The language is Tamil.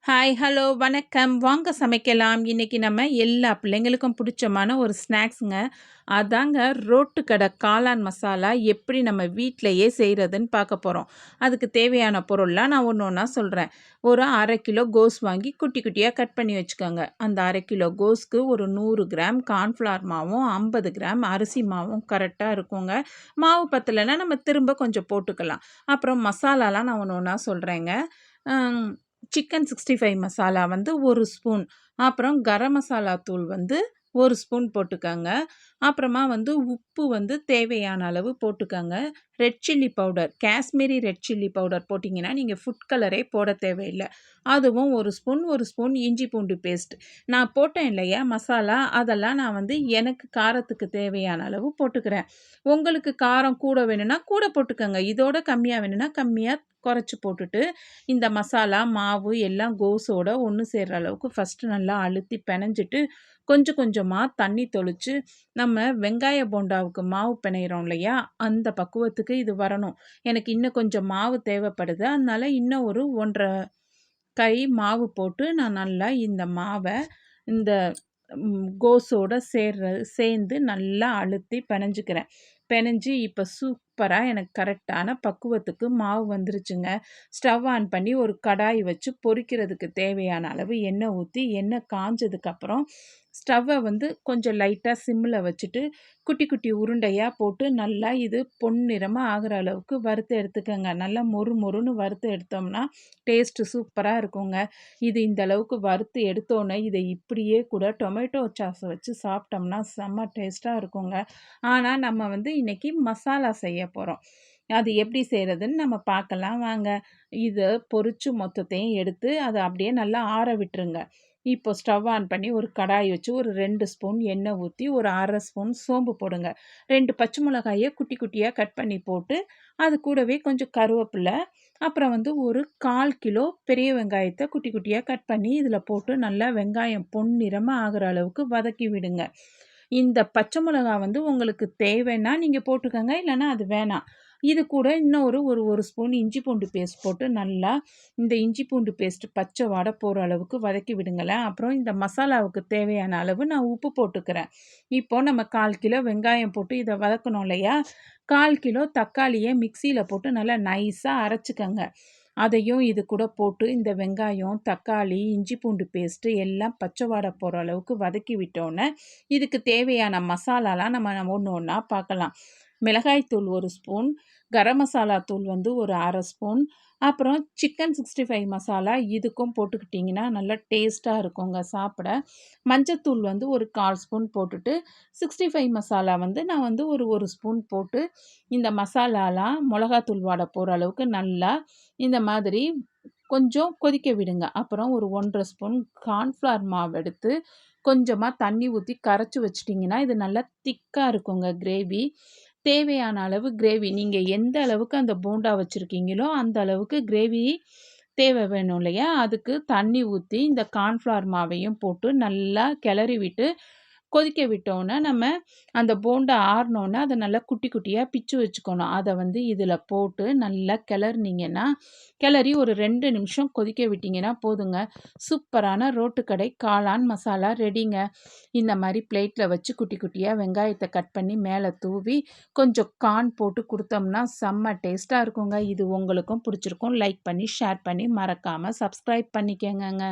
ஹாய், ஹலோ, வணக்கம். வாங்க சமைக்கலாம். இன்னைக்கு நம்ம எல்லா பிள்ளைங்களுக்கும் பிடிச்சமான ஒரு ஸ்நாக்ஸுங்க. அதாங்க ரோட்டு கடை காளான் மசாலா எப்படி நம்ம வீட்லயே செய்றதுன்னு பார்க்க போறோம். அதுக்கு தேவையான பொருள்லாம் நான் ஒண்ணு ஒண்ணா சொல்றேன். ஒரு 1/2 கிலோ கோஸ் வாங்கி குட்டி குட்டியா கட் பண்ணி வச்சுக்கோங்க. அந்த 1/2 கிலோ கோஸ்க்கு ஒரு 100 கிராம் கார்ன்ஃப்ளவர் மாவும், 50 கிராம் அரிசி மாவும் கரெக்ட்டா இருக்குங்க. மாவு பத்தலன்னா நம்ம திரும்ப கொஞ்சம் போட்டுக்கலாம். அப்புறம் மசாலாலாம் நான் ஒண்ணு ஒண்ணா சொல்றேங்க. அம் சிக்கன் 65 மசாலா வந்து 1 ஸ்பூன். அப்புறம் கரம் மசாலா தூள் வந்து 1 ஸ்பூன் போட்டுக்கங்க. அப்புறமா வந்து உப்பு வந்து தேவையான அளவு போட்டுக்கங்க. Red chilli powder, Kashmiri red chilli powder போட்டிங்கன்னா, நீங்க ஃபுட் கலரே போட தேவையில்ல. அதுவும் 1 ஸ்பூன், 1 ஸ்பூன் இஞ்சி பூண்டு பேஸ்ட். நான் போட்டேன் இல்லையா மசாலா, அதெல்லாம் நான் வந்து எனக்கு காரத்துக்கு தேவையான அளவு போட்டுக்கிறேன். உங்களுக்கு காரம் கூட வேணும்னா கூட போட்டுக்கங்க. இதோட கம்மியா வேணும்னா கம்மியா குறைச்சு போட்டுட்டு, இந்த மசாலா, மாவு எல்லாம் கோஸோட ஒண்ணு சேர்ற அளவுக்கு ஃபர்ஸ்ட்டு நல்லா அழுத்தி பெனஞ்சிட்டு, கொஞ்சம் கொஞ்சமா தண்ணி தொளிச்சு, நம்ம வெங்காய போண்டாவுக்கு மாவு பெனையிறோம் இல்லையா? அந்த பக்குவத்துக்கு இது வரணும். எனக்கு இன்னும் கொஞ்சம் மாவு தேவைப்படுது. அதனால இன்னும் ஒரு 1 1/2 கை மாவு போட்டு, நான் நல்லா இந்த மாவ இந்த கோஸோட சேர்ந்து நல்லா அழுத்தி பெனஞ்சுக்கிறேன். பெனஞ்சு இப்ப சூப்பரா எனக்கு கரெக்டான பக்குவத்துக்கு மாவு வந்துருச்சுங்க. ஸ்டவ் ஆன் பண்ணி ஒரு கடாய் வச்சு பொரிக்கிறதுக்கு தேவையான அளவு எண்ணெய் ஊத்தி, எண்ணெய் காஞ்சதுக்கப்புறம் ஸ்டவ்வ வந்து கொஞ்சம் லைட்டா சிம்ல வச்சுட்டு, குட்டி குட்டி உருண்டையா போட்டு நல்லா இது பொன்னிறமா ஆகுற அளவுக்கு வறுத்து எடுத்துக்கங்க. நல்லா மொறு மொறுன்னு வறுத்து எடுத்தோம்னா, டேஸ்ட்டு சூப்பரா இருக்குங்க. இது இந்த அளவுக்கு வறுத்து எடுத்தோனே, இதை இப்படியே கூட டொமேட்டோ சாஸ வச்சு சாப்பிட்டோம்னா செம்ம டேஸ்ட்டா இருக்குங்க. ஆனா, நம்ம வந்து இன்னைக்கு மசாலா செய்ய போறோம். அது எப்படி செய்றதுன்னு நம்ம பார்க்கலாம் வாங்க. இத பொரிச்சு மொத்தத்தையும் எடுத்து, அத அப்படியே நல்லா ஆற விட்டுருங்க. இப்போ ஸ்டவ் ஆன் பண்ணி ஒரு கடாய் வச்சு ஒரு 2 ஸ்பூன் எண்ணெய் ஊத்தி, ஒரு 1/2 ஸ்பூன் சோம்பு போடுங்க. 2 பச்சை மிளகாய குட்டி குட்டியா கட் பண்ணி போட்டு, அது கூடவே கொஞ்சம் கருவேப்பில, அப்புறம் வந்து ஒரு 1/4 கிலோ பெரிய வெங்காயத்த குட்டி குட்டியா கட் பண்ணி இதில போட்டு நல்லா வெங்காயம் பொன்னிறமா ஆகுற அளவுக்கு வதக்கி விடுங்க. இந்த பச்சை மிளகா வந்து உங்களுக்கு தேவைன்னா நீங்க போட்டுக்கங்க. இல்லன்னா அது வேணாம். இது கூட இன்னும் ஒரு ஸ்பூன் இஞ்சி பூண்டு பேஸ்ட் போட்டு நல்லா இந்த இஞ்சி பூண்டு பேஸ்ட் பச்சை வாடை போற அளவுக்கு வதக்கி விடுங்களேன். அப்புறம் இந்த மசாலாவுக்கு தேவையான அளவு நான் உப்பு போட்டுக்கிறேன். இப்போ நம்ம 1/4 கிலோ வெங்காயம் போட்டு இத வதக்கணும் இல்லையா? 1/4 கிலோ தக்காளிய மிக்ஸியில போட்டு நல்லா நைஸா அரைச்சுக்கங்க. அதையும் இது கூட போட்டு இந்த வெங்காயம், தக்காளி, இஞ்சி பூண்டு பேஸ்ட்டு எல்லாம் பச்சை வாடை போற அளவுக்கு வதக்கி விட்டோனே, இதுக்கு தேவையான மசாலாலாம் நம்ம ஒண்ணு ஒண்ணா பார்க்கலாம். மிளகாய் தூள் 1 ஸ்பூன், கரம் மசாலா தூள் வந்து ஒரு 1/2 ஸ்பூன், அப்புறம் சிக்கன் 65 மசாலா இதுக்கும் போட்டுக்கிட்டிங்கன்னா, நல்லா டேஸ்ட்டா இருக்குங்க சாப்பிட. மஞ்சத்தூள் வந்து ஒரு 1/4 ஸ்பூன் போட்டுட்டு, 65 மசாலா வந்து நான் வந்து ஒரு 1 ஸ்பூன் போட்டு, இந்த மசாலாலாம் மொளகாத்தூள் வாடை போற அளவுக்கு நல்லா இந்த மாதிரி கொஞ்சம் கொதிக்க விடுங்க. அப்புறம் ஒரு 1 1/2 ஸ்பூன் கார்ன்ஃப்ளவர் மாவு எடுத்து, கொஞ்சமா தண்ணி ஊத்தி கரைச்சு வச்சுட்டிங்கன்னா, இது நல்லா திக்கா இருக்குங்க கிரேவி. தேவையான அளவு கிரேவி நீங்க எந்த அளவுக்கு அந்த போண்டா வச்சிருக்கீங்களோ, அந்த அளவுக்கு கிரேவி தேவை வேணும் இல்லையா? அதுக்கு தண்ணி ஊத்தி, இந்த கார்ன்ஃப்ளவர் மாவையும் போட்டு நல்லா கிளறி விட்டு, கொதிக்க விட்டோனே, நம்ம அந்த போண்டா ஆறுனோனே, அத நல்லா குட்டி குட்டியா பிச்சு வச்சுக்கணும். அத வந்து இதில போட்டு நல்லா கிளறுனீங்கன்னா, கிளறி ஒரு 2 நிமிஷம் கொதிக்க விட்டீங்கன்னா போதுங்க. சூப்பரான ரோட்டு கடை காளான் மசாலா ரெடிங்க. இந்த மாரி பிளேட்ல வச்சு குட்டி குட்டியா வெங்காயத்த கட் பண்ணி மேல தூவி, கொஞ்சம் கார்ன் போட்டு குடுத்தோம்னா செம்ம டேஸ்ட்டா இருக்குங்க. இது உங்களுக்கும் பிடிச்சிருக்கும். லைக் பண்ணி, ஷேர் பண்ணி, மறக்காம சப்ஸ்கிரைப் பண்ணிக்கங்கங்க.